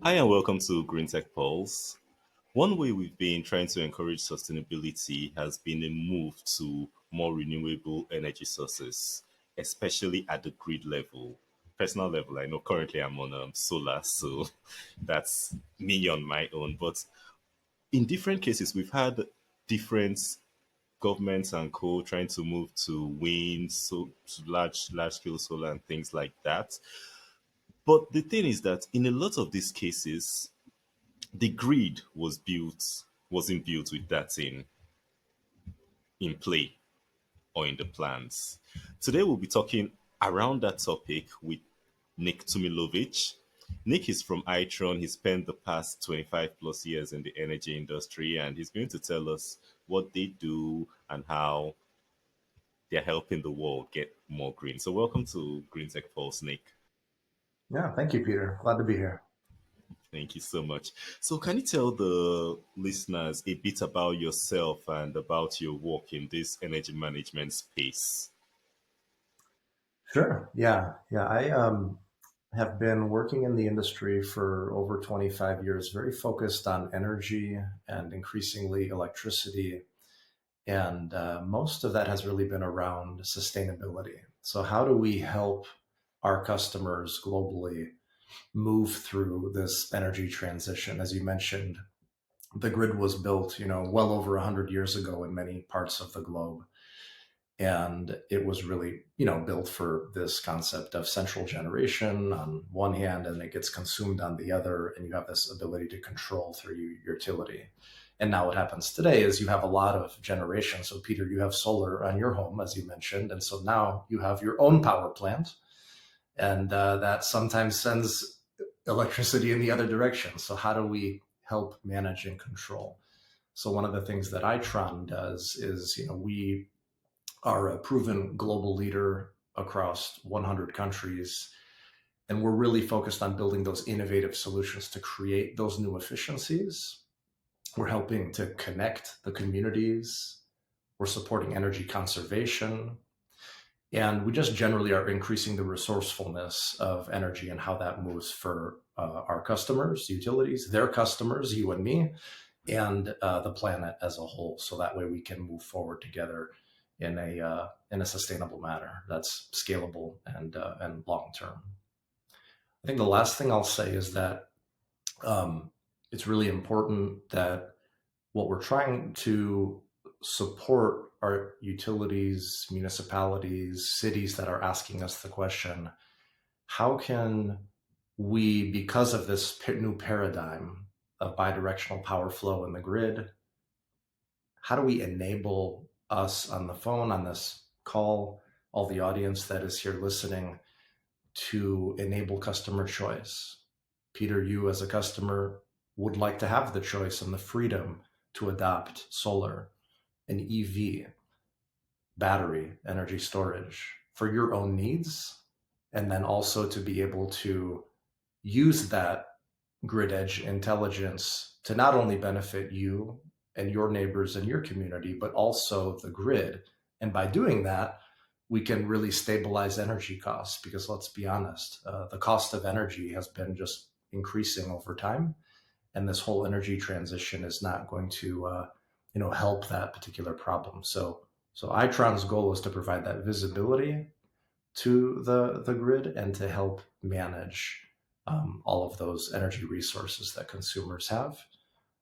Hi and welcome to Greentech Pulse. One way we've been trying to encourage sustainability has been a move to more renewable energy sources, especially at the grid level. Personal level, I know currently I'm on solar, so that's me on my own. But in different cases, we've had different governments and co trying to move to wind, so to large scale solar and things like that. But the thing is that in a lot of these cases, the grid wasn't built with that in play or in the plans. Today we'll be talking around that topic with Nick Tumilowicz. Nick is from Itron. He spent the past 25 plus years in the energy industry and he's going to tell us what they do and how they're helping the world get more green. So welcome to Green Tech Pulse, Nick. Yeah, thank you, Peter. Glad to be here. Thank you so much. So, can you tell the listeners a bit about yourself and about your work in this energy management space? Sure. Yeah. I have been working in the industry for over 25 years, very focused on energy and increasingly electricity. And most of that has really been around sustainability. So, how do we help our customers globally move through this energy transition? As you mentioned, the grid was built, well over 100 years ago in many parts of the globe. And it was really, built for this concept of central generation on one hand, and it gets consumed on the other, and you have this ability to control through your utility. And now what happens today is you have a lot of generation. So, Peter, you have solar on your home, as you mentioned. And so now you have your own power plant, and that sometimes sends electricity in the other direction. So, how do we help manage and control? So, one of the things that Itron does is, we are a proven global leader across 100 countries. And we're really focused on building those innovative solutions to create those new efficiencies. We're helping to connect the communities. We're supporting energy conservation. And we just generally are increasing the resourcefulness of energy and how that moves for our customers, utilities, their customers, you and me, and the planet as a whole. So that way we can move forward together in a sustainable manner that's scalable and long term. I think the last thing I'll say is that um, it's really important that what we're trying to support are utilities, municipalities, cities that are asking us the question: how can we, because of this new paradigm of bidirectional power flow in the grid, how do we enable us on the phone, on this call, all the audience that is here listening, to enable customer choice? Peter, you as a customer would like to have the choice and the freedom to adopt solar and EV, battery, energy storage for your own needs, and then also to be able to use that grid edge intelligence to not only benefit you and your neighbors and your community, but also the grid. And by doing that, we can really stabilize energy costs because let's be honest, the cost of energy has been just increasing over time. And this whole energy transition is not going to, help that particular problem. So Itron's goal is to provide that visibility to the grid and to help manage all of those energy resources that consumers have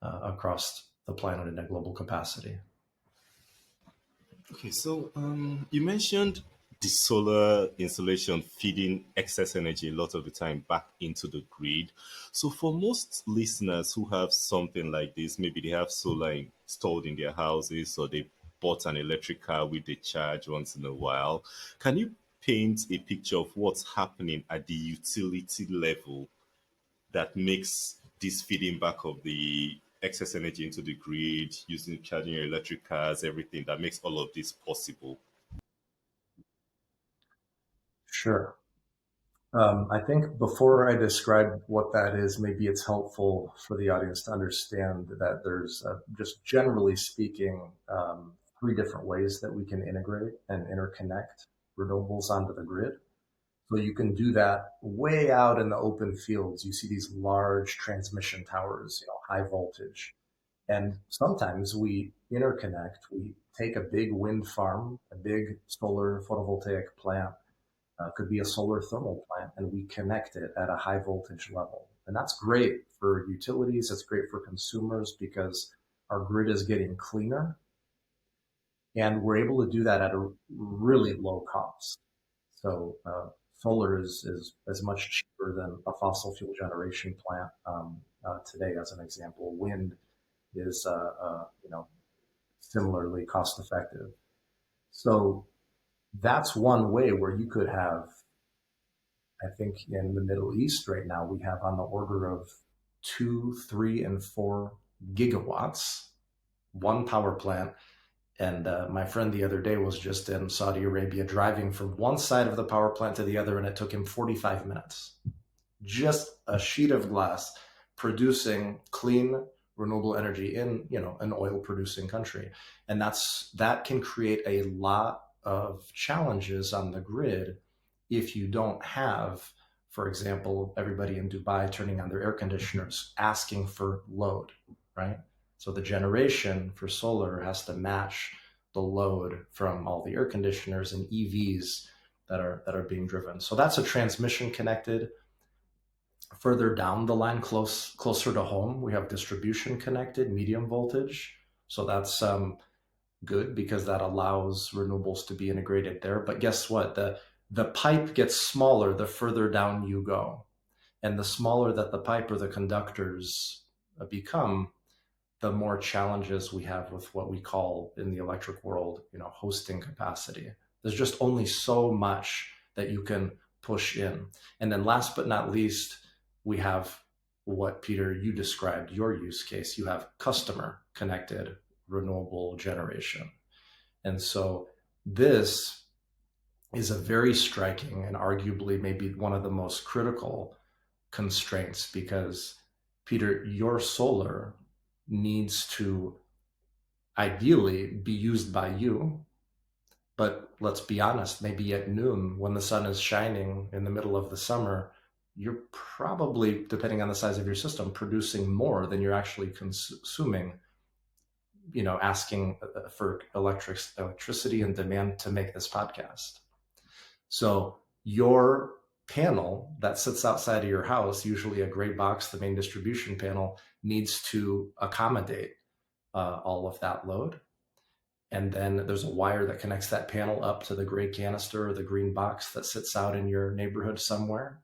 across the planet in a global capacity. Okay, so you mentioned the solar installation feeding excess energy a lot of the time back into the grid. So, for most listeners who have something like this, maybe they have solar installed in their houses or they bought an electric car with they charge once in a while, can you paint a picture of what's happening at the utility level that makes this feeding back of the excess energy into the grid, using charging your electric cars, everything that makes all of this possible? Sure. I think before I describe what that is, maybe it's helpful for the audience to understand that there's, just generally speaking, three different ways that we can integrate and interconnect renewables onto the grid. So you can do that way out in the open fields. You see these large transmission towers, high voltage. And sometimes we interconnect. We take a big wind farm, a big solar photovoltaic plant, could be a solar thermal plant, and we connect it at a high voltage level. And that's great for utilities. It's great for consumers because our grid is getting cleaner, and we're able to do that at a really low cost. So solar is much cheaper than a fossil fuel generation plant today, as an example. Wind is similarly cost effective. So that's one way where you could have, I think in the Middle East right now, we have on the order of 2, 3, and 4 gigawatts, one power plant. And my friend the other day was just in Saudi Arabia driving from one side of the power plant to the other, and it took him 45 minutes. Just a sheet of glass producing clean, renewable energy in an oil producing country. And that can create a lot of challenges on the grid if you don't have, for example, everybody in Dubai turning on their air conditioners asking for load, right? So the generation for solar has to match the load from all the air conditioners and EVs that are being driven. So that's a transmission connected. Further down the line, closer to home, we have distribution connected, medium voltage. So that's good because that allows renewables to be integrated there. But guess what? The pipe gets smaller the further down you go. And the smaller that the pipe or the conductors become, the more challenges we have with what we call in the electric world, hosting capacity. There's just only so much that you can push in. And then last but not least, we have what, Peter, you described, your use case. You have customer connected renewable generation. And so this is a very striking and arguably maybe one of the most critical constraints because, Peter, your solar needs to ideally be used by you. But let's be honest, maybe at noon when the sun is shining in the middle of the summer, you're probably, depending on the size of your system, producing more than you're actually consuming, asking for electricity and demand to make this podcast. So your panel that sits outside of your house, usually a gray box, the main distribution panel, needs to accommodate all of that load. And then there's a wire that connects that panel up to the gray canister or the green box that sits out in your neighborhood somewhere.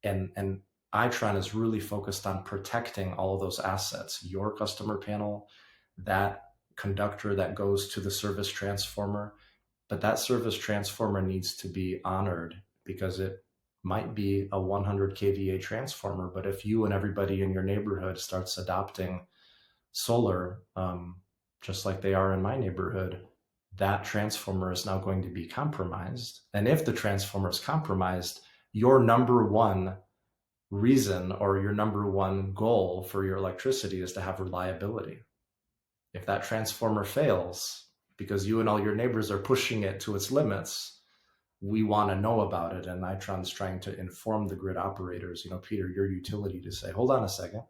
And Itron is really focused on protecting all of those assets, your customer panel, that conductor that goes to the service transformer. But that service transformer needs to be honored because it might be a 100 kVA transformer. But if you and everybody in your neighborhood starts adopting solar, just like they are in my neighborhood, that transformer is now going to be compromised. And if the transformer is compromised, your number one reason or your number one goal for your electricity is to have reliability. If that transformer fails because you and all your neighbors are pushing it to its limits, we want to know about it. And Itron's trying to inform the grid operators, Peter, your utility, to say, hold on a second,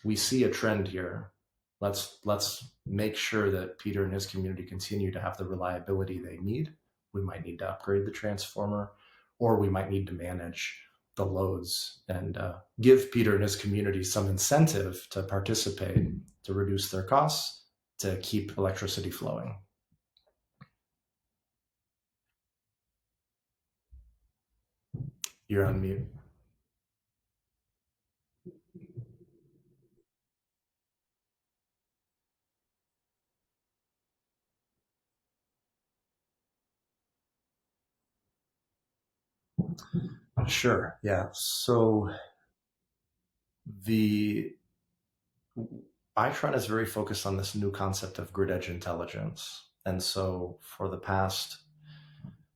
we see a trend here. Let's make sure that Peter and his community continue to have the reliability they need. We might need to upgrade the transformer, or we might need to manage the loads and give Peter and his community some incentive to participate, to reduce their costs, to keep electricity flowing. You're on mute. Sure. Yeah. So the Itron is very focused on this new concept of grid edge intelligence. And so for the past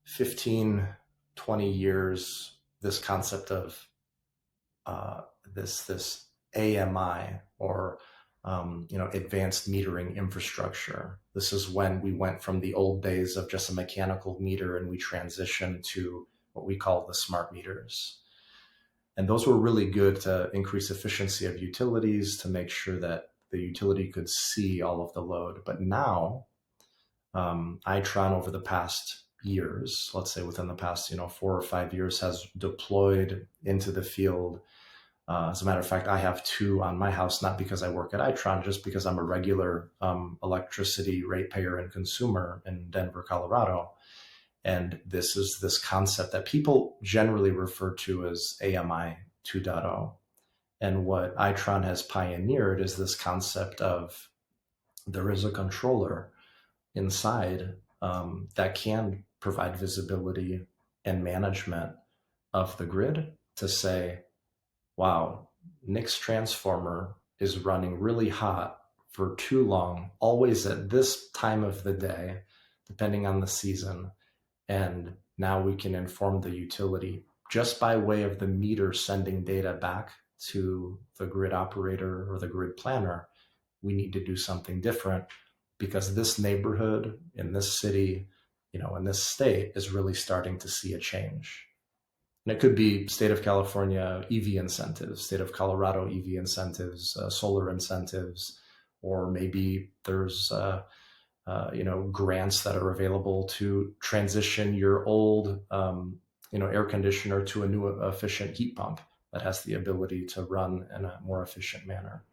15, 20 years, this concept of this AMI or advanced metering infrastructure. This is when we went from the old days of just a mechanical meter and we transitioned to what we call the smart meters. And those were really good to increase efficiency of utilities, to make sure that the utility could see all of the load. But now, Itron over the past years, let's say within the past 4 or 5 years, has deployed into the field. As a matter of fact, I have two on my house, not because I work at Itron, just because I'm a regular electricity ratepayer and consumer in Denver, Colorado. And this is this concept that people generally refer to as AMI 2.0. And what Itron has pioneered is this concept of there is a controller inside that can provide visibility and management of the grid to say, wow, Nick's transformer is running really hot for too long, always at this time of the day, depending on the season. And now we can inform the utility just by way of the meter sending data back to the grid operator or the grid planner. We need to do something different because this neighborhood in this city, in this state is really starting to see a change. And it could be state of California EV incentives, state of Colorado EV incentives, solar incentives, or maybe there's grants that are available to transition your old air conditioner to a new efficient heat pump that has the ability to run in a more efficient manner.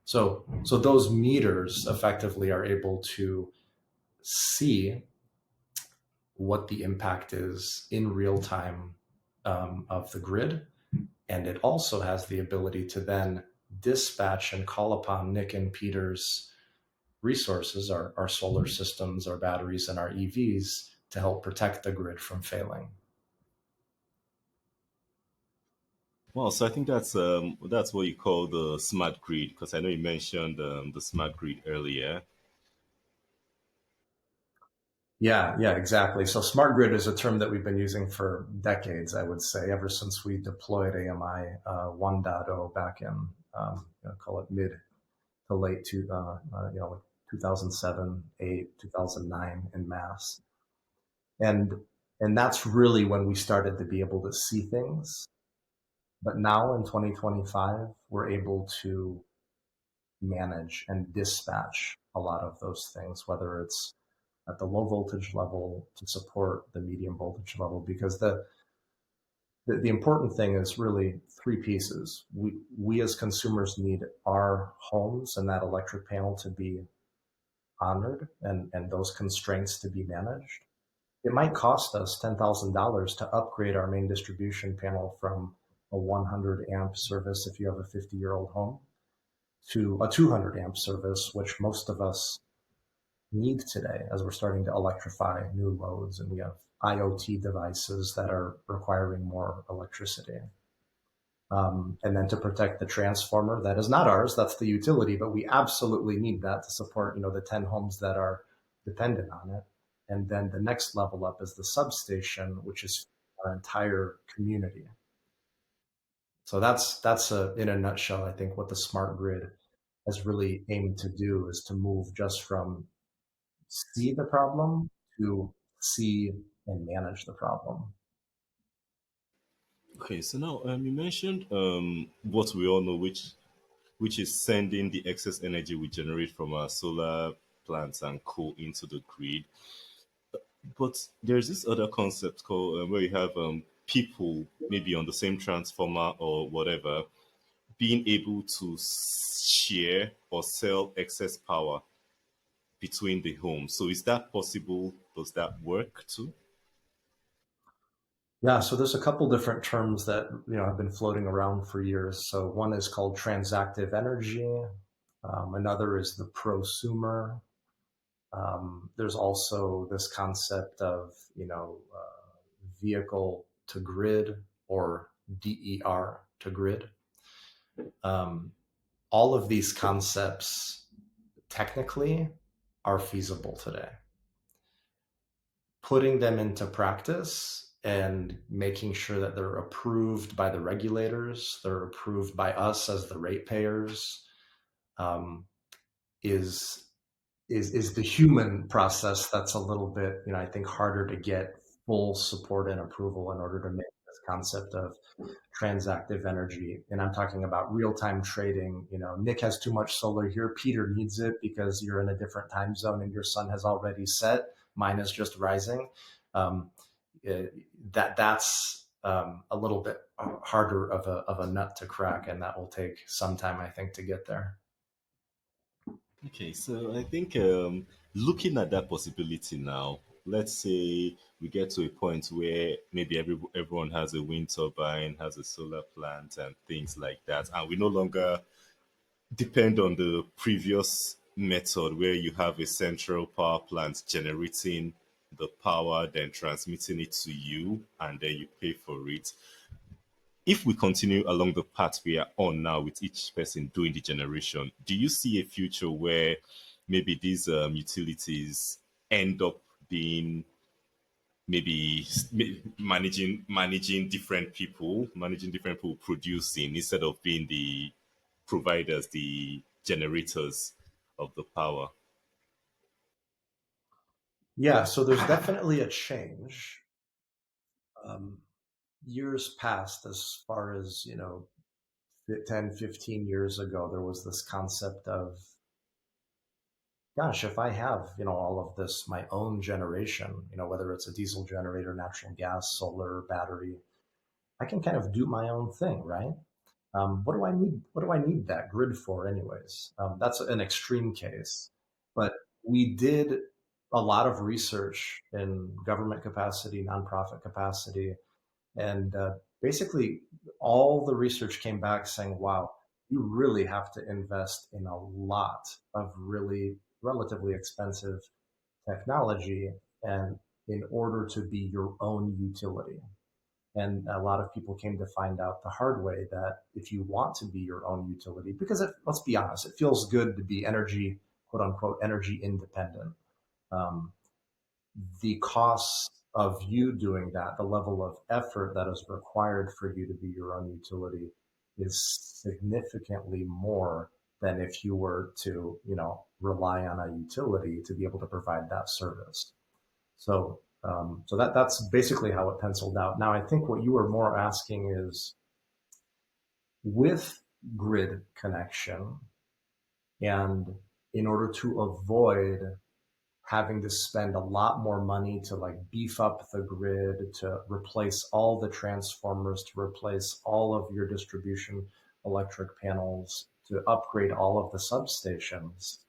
So those meters effectively are able to see what the impact is in real time of the grid. And it also has the ability to then dispatch and call upon Nick and Peter's resources, our solar systems, our batteries, and our EVs to help protect the grid from failing. Well, so I think that's what you call the smart grid, because I know you mentioned the smart grid earlier. Yeah, exactly. So smart grid is a term that we've been using for decades, I would say, ever since we deployed AMI 1.0 back in, call it mid to late 2007, 8, 2009 in mass. And that's really when we started to be able to see things. But now in 2025, we're able to manage and dispatch a lot of those things, whether it's at the low voltage level to support the medium voltage level, because the important thing is really three pieces. We as consumers need our homes and that electric panel to be honored and those constraints to be managed. It might cost us $10,000 to upgrade our main distribution panel from a 100 amp service if you have a 50-year-old home to a 200 amp service, which most of us need today as we're starting to electrify new loads and we have IoT devices that are requiring more electricity. And then to protect the transformer, that is not ours, that's the utility, but we absolutely need that to support, the 10 homes that are dependent on it. And then the next level up is the substation, which is our entire community. So that's in a nutshell, I think what the smart grid has really aimed to do is to move just from see the problem to see and manage the problem. Okay, so now you mentioned what we all know, which is sending the excess energy we generate from our solar plants and co into the grid. But there's this other concept called where you have people maybe on the same transformer or whatever being able to share or sell excess power between the homes. So is that possible? Does that work too? Yeah, so there's a couple different terms that have been floating around for years. So one is called transactive energy. Another is the prosumer. There's also this concept of vehicle to grid or DER to grid. All of these concepts technically are feasible today. Putting them into practice and making sure that they're approved by the regulators, they're approved by us as the ratepayers, is the human process that's a little bit, I think, harder to get full support and approval in order to make this concept of transactive energy. And I'm talking about real time trading. You know, Nick has too much solar here. Peter needs it because you're in a different time zone and your sun has already set. Mine is just rising. Um, that's a little bit harder of a nut to crack, and that will take some time, I think, to get there. Okay, so I think looking at that possibility now, let's say we get to a point where maybe everyone has a wind turbine, has a solar plant, and things like that, and we no longer depend on the previous method where you have a central power plant generating the power, then transmitting it to you, and then you pay for it. If we continue along the path we are on now with each person doing the generation, do you see a future where maybe these utilities end up being maybe managing different people producing instead of being the providers, the generators of the power? Yeah, so there's definitely a change. Um, Years past, as far as, 10, 15 years ago, there was this concept of, gosh, if I have, all of this, my own generation, whether it's a diesel generator, natural gas, solar, battery, I can kind of do my own thing, right? What do I need? What do I need that grid for, anyways? That's an extreme case, but we did a lot of research in government capacity, nonprofit capacity, and basically all the research came back saying, "Wow, you really have to invest in a lot of really relatively expensive technology, and in order to be your own utility." And a lot of people came to find out the hard way that if you want to be your own utility, because let's be honest, it feels good to be energy, quote unquote, energy independent. Um, the costs of you doing that, the level of effort that is required for you to be your own utility is significantly more than if you were to, rely on a utility to be able to provide that service. So that's basically how it penciled out. Now, I think what you were more asking is with grid connection, and in order to avoid having to spend a lot more money to like beef up the grid, to replace all the transformers, to replace all of your distribution electric panels, to upgrade all of the substations,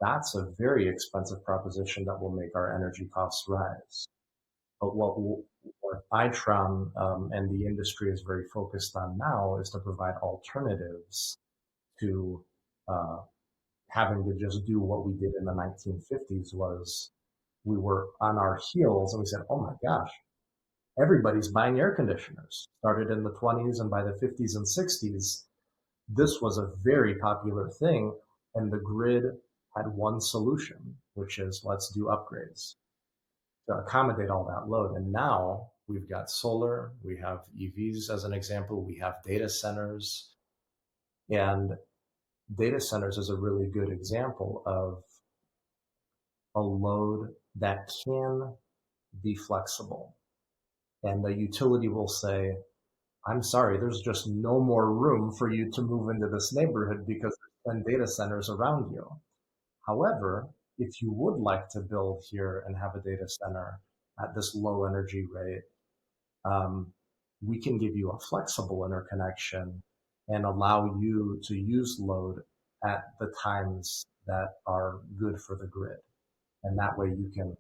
that's a very expensive proposition that will make our energy costs rise. But what Itron and the industry is very focused on now is to provide alternatives to uh, having to just do what we did in the 1950s. Was we were on our heels and we said, oh my gosh, everybody's buying air conditioners. Started in the 20s, and by the 50s and 60s, this was a very popular thing. And the grid had one solution, which is let's do upgrades to accommodate all that load. And now we've got solar, we have EVs as an example, we have data centers. And data centers is a really good example of a load that can be flexible. And the utility will say, I'm sorry, there's just no more room for you to move into this neighborhood because there's 10 data centers around you. However, if you would like to build here and have a data center at this low energy rate, um, we can give you a flexible interconnection and allow you to use load at the times that are good for the grid. And that way you can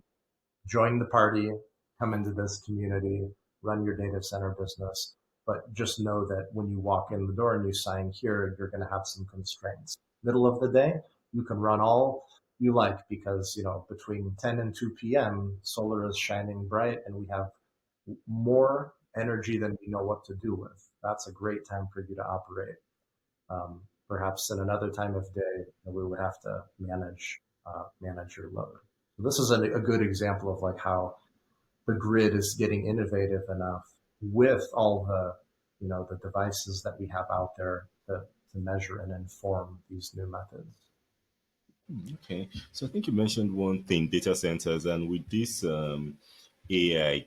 join the party, come into this community, run your data center business. But just know that when you walk in the door and you sign here, you're going to have some constraints. Middle of the day, you can run all you like because, between 10 and 2 p.m., solar is shining bright and we have more energy than we know what to do with. That's a great time for you to operate. Perhaps at another time of day, we would have to manage your load. So this is a good example of like how the grid is getting innovative enough with all the devices that we have out there to measure and inform these new methods. Okay, so I think you mentioned one thing, data centers, and with this AI.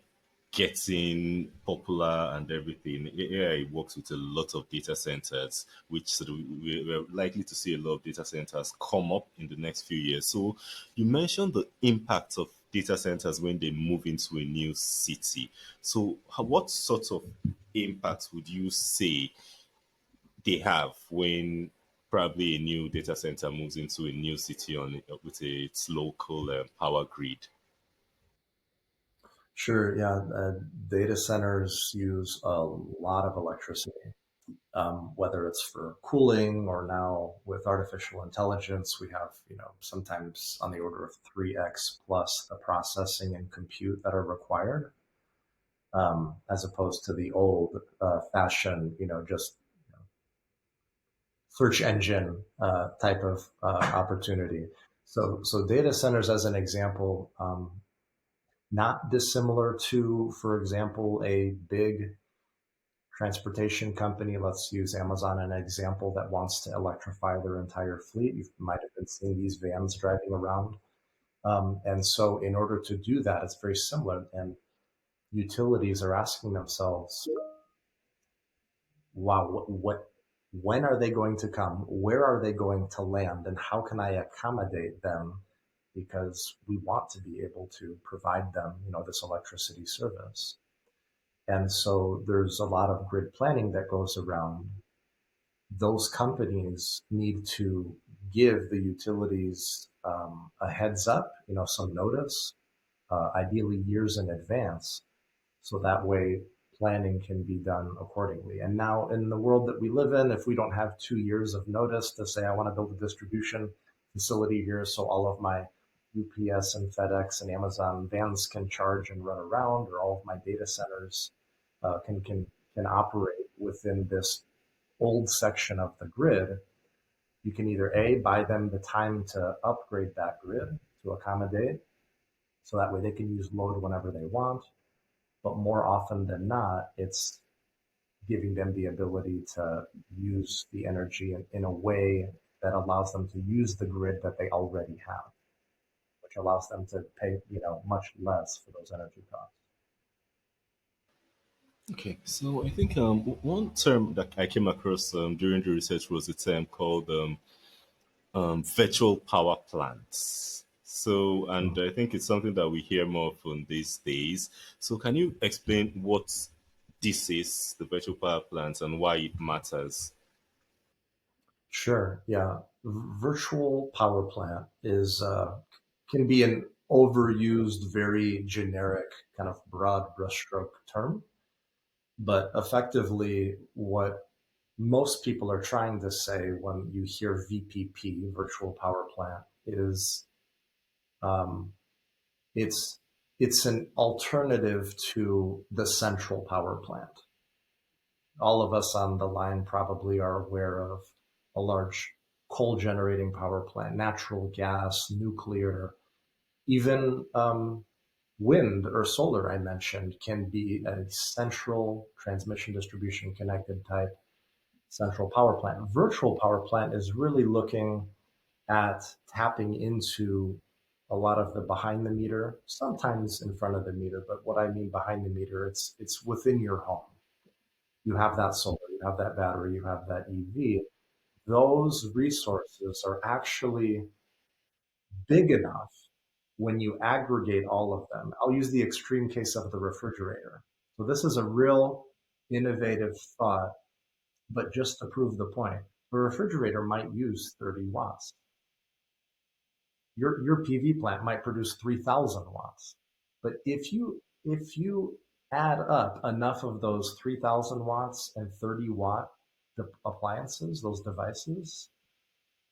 getting popular and everything. AI works with a lot of data centers, which sort of we're likely to see a lot of data centers come up in the next few years. So you mentioned the impact of data centers when they move into a new city. So what sort of impacts would you say they have when probably a new data center moves into a new city on with its local power grid? Sure, yeah. Data centers use a lot of electricity, whether it's for cooling or now with artificial intelligence, we have, sometimes on the order of 3x plus the processing and compute that are required, as opposed to the old fashioned, just search engine type of opportunity. So data centers, as an example, not dissimilar to, for example, a big transportation company. Let's use Amazon, an example, that wants to electrify their entire fleet. You might have been seeing these vans driving around. And so in order to do that, it's very similar. And utilities are asking themselves, wow, when are they going to come? Where are they going to land? And how can I accommodate them? Because we want to be able to provide them, this electricity service. And so there's a lot of grid planning that goes around. Those companies need to give the utilities a heads up, some notice, ideally years in advance, so that way planning can be done accordingly. And now in the world that we live in, if we don't have 2 years of notice to say, I want to build a distribution facility here so all of my UPS and FedEx and Amazon vans can charge and run around, or all of my data centers can operate within this old section of the grid, you can either A, buy them the time to upgrade that grid to accommodate, so that way they can use load whenever they want. But more often than not, it's giving them the ability to use the energy in a way that allows them to use the grid that they already have, which allows them to pay, much less for those energy costs. Okay, so I think one term that I came across during the research was a term called virtual power plants. So, and Mm. I think it's something that we hear more often these days. So, can you explain what this is, the virtual power plants, and why it matters? Sure. Yeah. Virtual power plant is can be an overused, very generic, kind of broad brushstroke term, but effectively, what most people are trying to say when you hear VPP, virtual power plant, is um, it's it's an alternative to the central power plant. All of us on the line probably are aware of a large coal generating power plant, natural gas, nuclear, even wind or solar, I mentioned, can be a central transmission distribution connected type central power plant. Virtual power plant is really looking at tapping into a lot of the behind the meter, sometimes in front of the meter, but what I mean behind the meter, it's within your home. You have that solar, you have that battery, you have that EV. Those resources are actually big enough when you aggregate all of them. I'll use the extreme case of the refrigerator. So this is a real innovative thought, but just to prove the point, the refrigerator might use 30 watts. Your PV plant might produce 3,000 watts. But if you add up enough of those 3,000 watts and 30-watt appliances, those devices,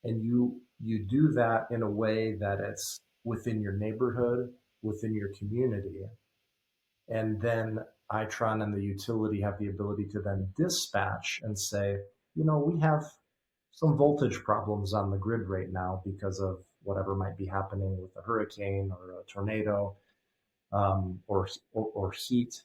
and you do that in a way that it's within your neighborhood, within your community, and then Itron and the utility have the ability to then dispatch and say, we have some voltage problems on the grid right now because of whatever might be happening with a hurricane or a tornado, or heat.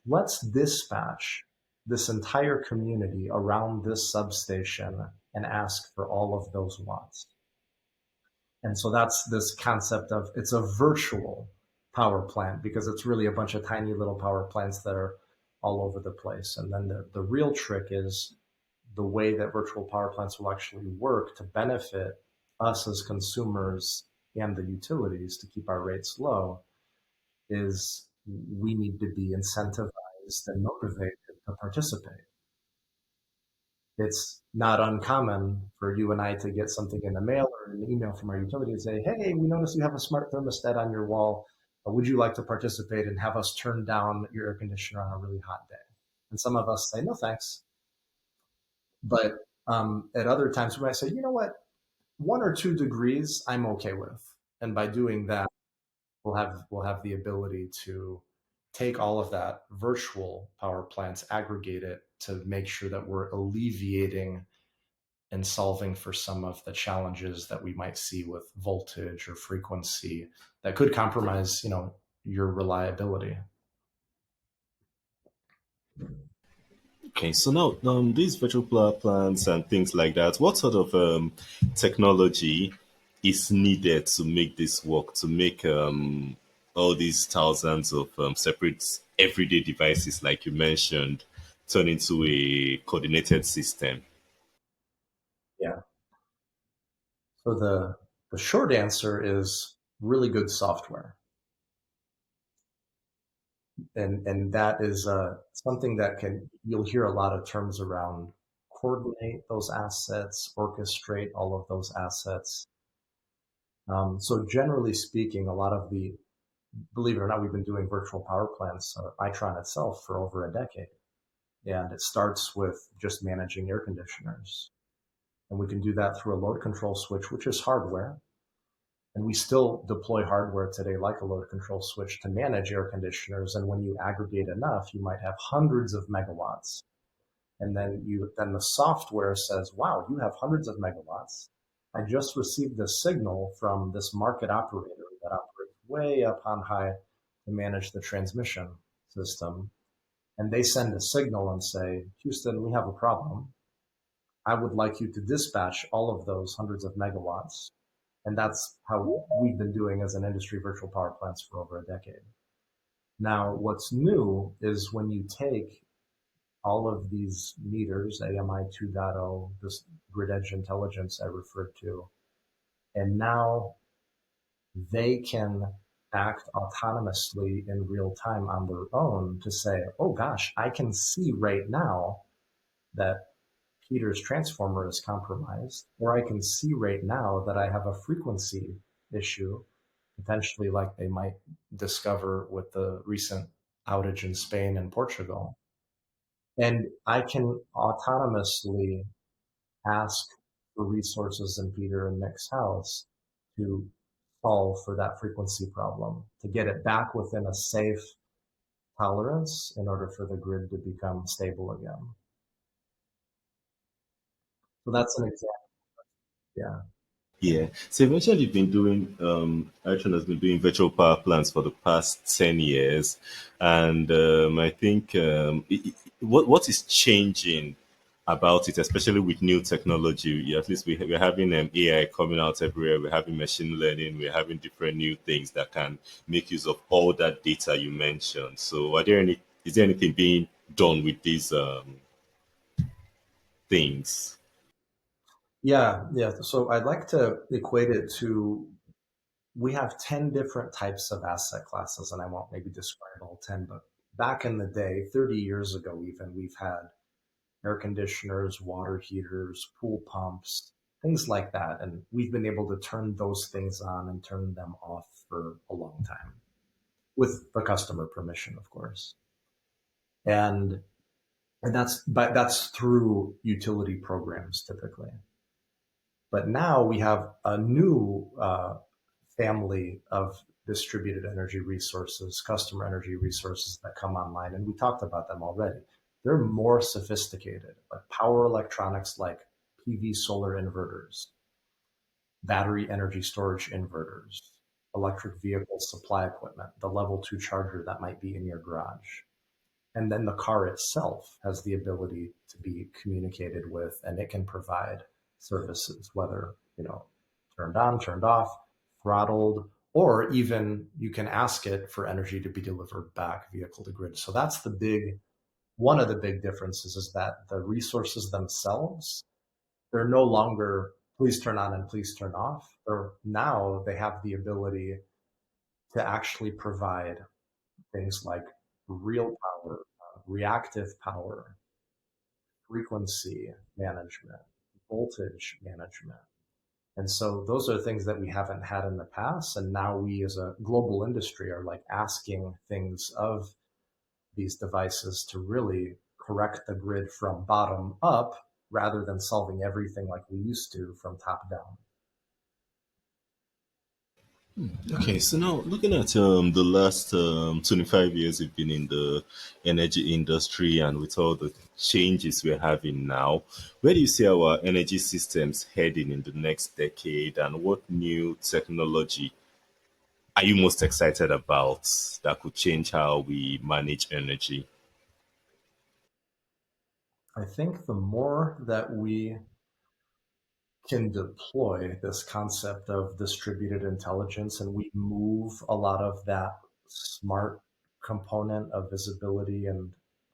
Let's dispatch this entire community around this substation and ask for all of those watts. And so that's this concept of, it's a virtual. power plant because it's really a bunch of tiny little power plants that are all over the place. And then the real trick is the way that virtual power plants will actually work to benefit us as consumers and the utilities to keep our rates low is we need to be incentivized and motivated to participate. It's not uncommon for you and I to get something in the mail or an email from our utility and say, hey, we noticed you have a smart thermostat on your wall. Would you like to participate and have us turn down your air conditioner on a really hot day? And some of us say, no, thanks. But at other times, we might say, you know what, 1 or 2 degrees, I'm okay with. And by doing that, we'll have the ability to take all of that virtual power plants, aggregate it to make sure that we're alleviating and solving for some of the challenges that we might see with voltage or frequency that could compromise, your reliability. Okay, so now these virtual power plants and things like that, what sort of technology is needed to make this work, to make all these thousands of separate everyday devices, like you mentioned, turn into a coordinated system? Yeah. So the short answer is really good software. And that is something that you'll hear a lot of terms around coordinate those assets, orchestrate all of those assets. So generally speaking, a lot of believe it or not, we've been doing virtual power plants, Itron itself, for over a decade. And it starts with just managing air conditioners. And we can do that through a load control switch, which is hardware. And we still deploy hardware today, like a load control switch, to manage air conditioners. And when you aggregate enough, you might have hundreds of megawatts. And then the software says, wow, you have hundreds of megawatts. I just received a signal from this market operator that operates way up on high to manage the transmission system. And they send a signal and say, Houston, we have a problem. I would like you to dispatch all of those hundreds of megawatts. And that's how we've been doing as an industry virtual power plants for over a decade. Now, what's new is when you take all of these meters, AMI 2.0, this grid edge intelligence I referred to, and now they can act autonomously in real time on their own to say, oh gosh, I can see right now that Peter's transformer is compromised, or I can see right now that I have a frequency issue, potentially like they might discover with the recent outage in Spain and Portugal. And I can autonomously ask for resources in Peter and Nick's house to solve for that frequency problem, to get it back within a safe tolerance in order for the grid to become stable again. So that's an example. Yeah. Yeah. So you mentioned you've been doing, Action has been doing virtual power plants for the past 10 years. And I think what is changing about it, especially with new technology? Yeah, at least we're having AI coming out everywhere. We're having machine learning. We're having different new things that can make use of all that data you mentioned. So is there anything being done with these things? Yeah. Yeah. So I'd like to equate it to we have 10 different types of asset classes, and I won't maybe describe all 10, but back in the day, 30 years ago, even, we've had air conditioners, water heaters, pool pumps, things like that. And we've been able to turn those things on and turn them off for a long time with the customer permission, of course. And that's through utility programs typically. But now we have a new family of distributed energy resources, customer energy resources that come online. And we talked about them already. They're more sophisticated, like power electronics like PV solar inverters, battery energy storage inverters, electric vehicle supply equipment, the level 2 charger that might be in your garage. And then the car itself has the ability to be communicated with, and it can provide services, whether, turned on, turned off, throttled, or even you can ask it for energy to be delivered back vehicle to grid. So that's the big one of the big differences, is that the resources themselves, they're no longer please turn on and please turn off. They're now they have the ability to actually provide things like real power, reactive power, frequency management, voltage management. And so those are things that we haven't had in the past. And now we as a global industry are like asking things of these devices to really correct the grid from bottom up rather than solving everything like we used to from top down. Okay, so now looking at the last 25 years we've been in the energy industry, and with all the changes we're having now, where do you see our energy systems heading in the next decade, and what new technology are you most excited about that could change how we manage energy? I think the more that we can deploy this concept of distributed intelligence and we move a lot of that smart component of visibility and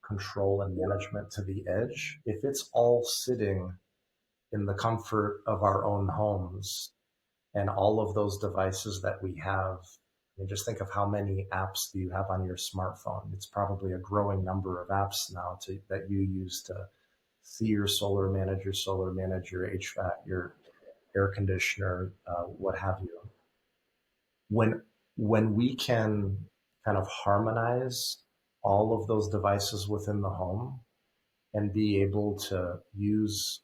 control and management to the edge, if it's all sitting in the comfort of our own homes and all of those devices that we have, I mean, just think of how many apps do you have on your smartphone. It's probably a growing number of apps now that you use to see your solar, manage your HVAC, your air conditioner, what have you. When we can kind of harmonize all of those devices within the home and be able to use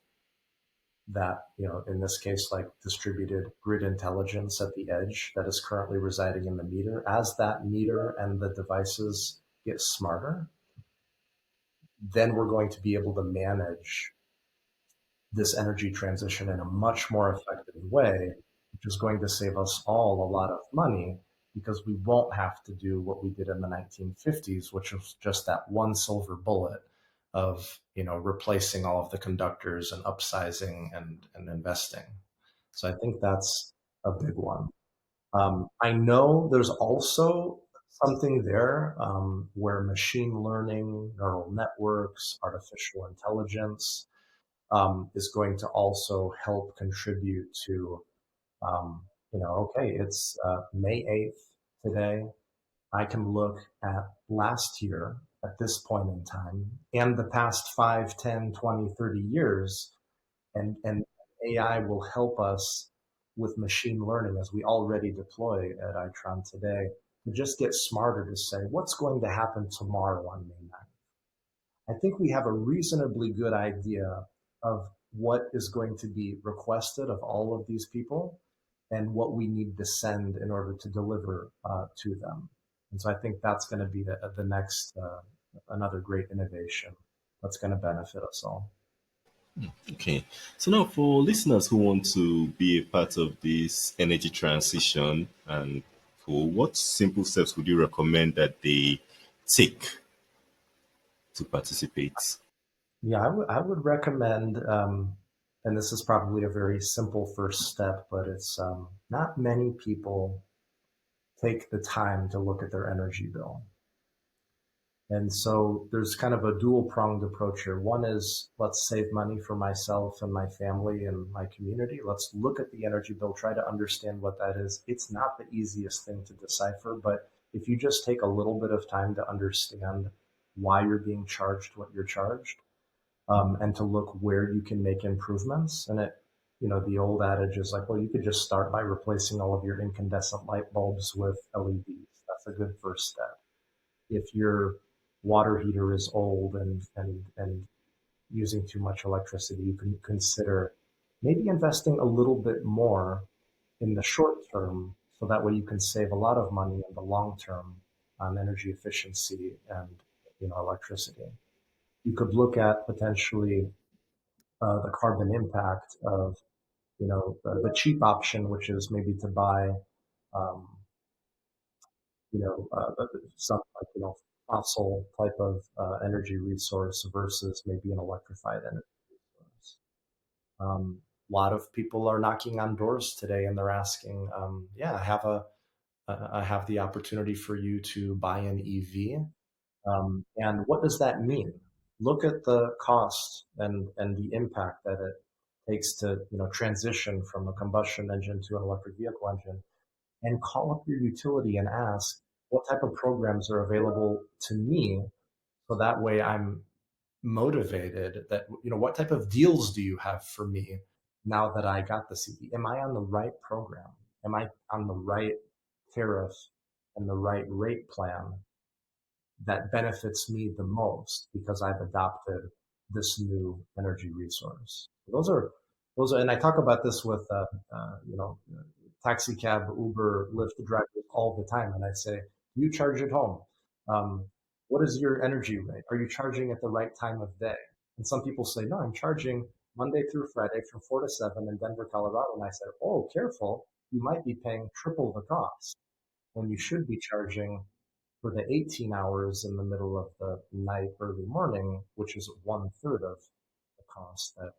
that, in this case, like distributed grid intelligence at the edge that is currently residing in the meter, as that meter and the devices get smarter, then we're going to be able to manage this energy transition in a much more effective way, which is going to save us all a lot of money because we won't have to do what we did in the 1950s, which was just that one silver bullet of replacing all of the conductors and upsizing and investing. So I think that's a big one. I know there's also something there where machine learning, neural networks, artificial intelligence is going to also help contribute to, okay, it's May 8th today. I can look at last year at this point in time and the past 5, 10, 20, 30 years, and AI will help us with machine learning as we already deploy at Itron today to just get smarter to say what's going to happen tomorrow on May 9th. I think we have a reasonably good idea of what is going to be requested of all of these people and what we need to send in order to deliver to them. And so I think that's going to be the next, another great innovation that's going to benefit us all. Okay, so now for listeners who want to be a part of this energy transition, and for what simple steps would you recommend that they take to participate? Yeah, I would recommend, and this is probably a very simple first step, but it's not many people take the time to look at their energy bill. And so there's kind of a dual pronged approach here. One is let's save money for myself and my family and my community. Let's look at the energy bill, try to understand what that is. It's not the easiest thing to decipher, but if you just take a little bit of time to understand why you're being charged what you're charged, and to look where you can make improvements. And the old adage is like, well, you could just start by replacing all of your incandescent light bulbs with LEDs. That's a good first step. If your water heater is old and using too much electricity, you can consider maybe investing a little bit more in the short term so that way you can save a lot of money in the long term on energy efficiency and electricity. You could look at potentially the carbon impact of the cheap option, which is maybe to buy um, some like fossil type of energy resource versus maybe an electrified energy resource. A lot of people are knocking on doors today and they're asking, yeah, I have I have the opportunity for you to buy an EV. And what does that mean? Look at the cost and the impact that it takes to transition from a combustion engine to an electric vehicle engine, and call up your utility and ask what type of programs are available to me, so that way I'm motivated. That what type of deals do you have for me now that I got the CD? Am I on the right program? Am I on the right tariff and the right rate plan that benefits me the most because I've adopted this new energy resource? Those are, and I talk about this with taxi cab, Uber, Lyft drivers all the time, and I say, "You charge at home. Um, what is your energy rate? Are you charging at the right time of day?" And some people say, "No, I'm charging Monday through Friday from 4 to 7 in Denver, Colorado." And I said, "Oh, careful! You might be paying triple the cost when you should be charging for the 18 hours in the middle of the night, early morning, which is 1/3 of the cost that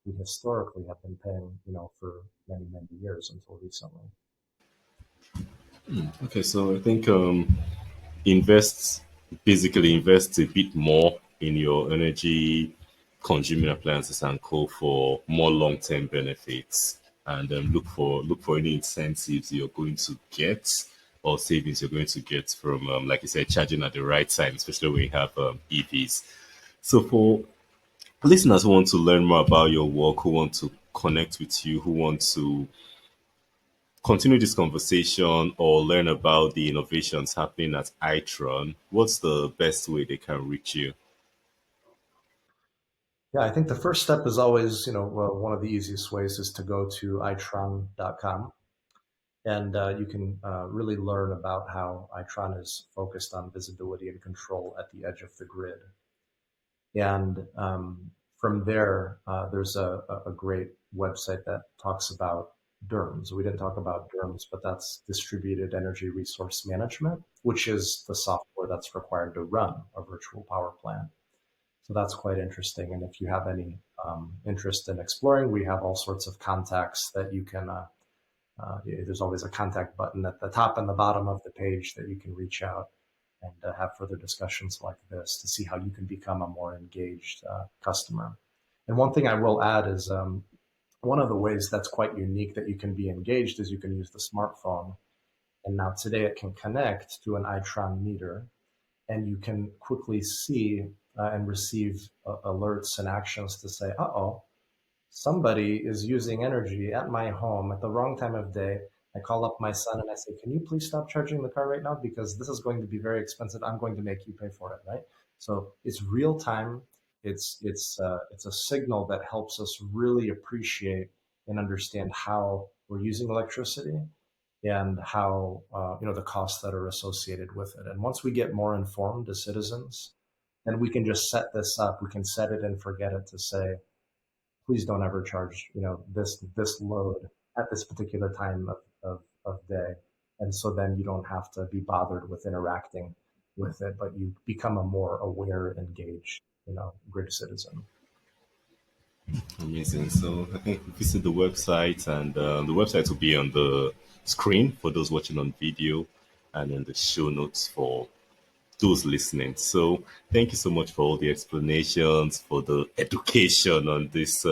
we historically have been paying, for many, many years until recently." Okay, so I think invest invest a bit more in your energy consuming appliances and co for more long term benefits, and look for any incentives you're going to get or savings you're going to get from like you said, charging at the right time, especially when you have EVs. So for listeners who want to learn more about your work, who want to connect with you, who want to continue this conversation or learn about the innovations happening at Itron, what's the best way they can reach you? Yeah, I think the first step is always, one of the easiest ways is to go to itron.com, and you can really learn about how Itron is focused on visibility and control at the edge of the grid. And from there, there's a great website that talks about DERMS. We didn't talk about DERMS, but that's Distributed Energy Resource Management, which is the software that's required to run a virtual power plant. So that's quite interesting. And if you have any interest in exploring, we have all sorts of contacts that you can. There's always a contact button at the top and the bottom of the page that you can reach out and have further discussions like this to see how you can become a more engaged customer. And one thing I will add is one of the ways that's quite unique that you can be engaged is you can use the smartphone. And now today it can connect to an Itron meter, and you can quickly see and receive alerts and actions to say, "Uh-oh, somebody is using energy at my home at the wrong time of day." I call up my son and I say, "Can you please stop charging the car right now? Because this is going to be very expensive. I'm going to make you pay for it," right? So it's real time. It's a signal that helps us really appreciate and understand how we're using electricity and how the costs that are associated with it. And once we get more informed as citizens, then we can just set this up. We can set it and forget it to say, please don't ever charge this load at this particular time of day. And so then you don't have to be bothered with interacting with it, but you become a more aware, engaged, grid citizen. Amazing. So I think visit the website, and the website will be on the screen for those watching on video, and in the show notes for those listening. So thank you so much for all the explanations, for the education on this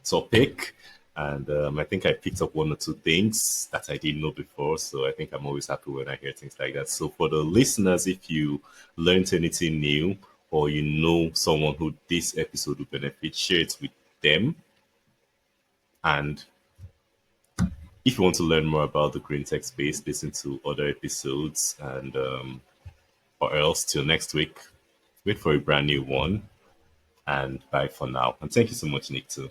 topic. And I think I picked up one or two things that I didn't know before. So I think I'm always happy when I hear things like that. So for the listeners, if you learned anything new or you know someone who this episode will benefit, share it with them. And if you want to learn more about the green tech space, listen to other episodes, and or else till next week, wait for a brand new one. And bye for now. And thank you so much, Nick, too.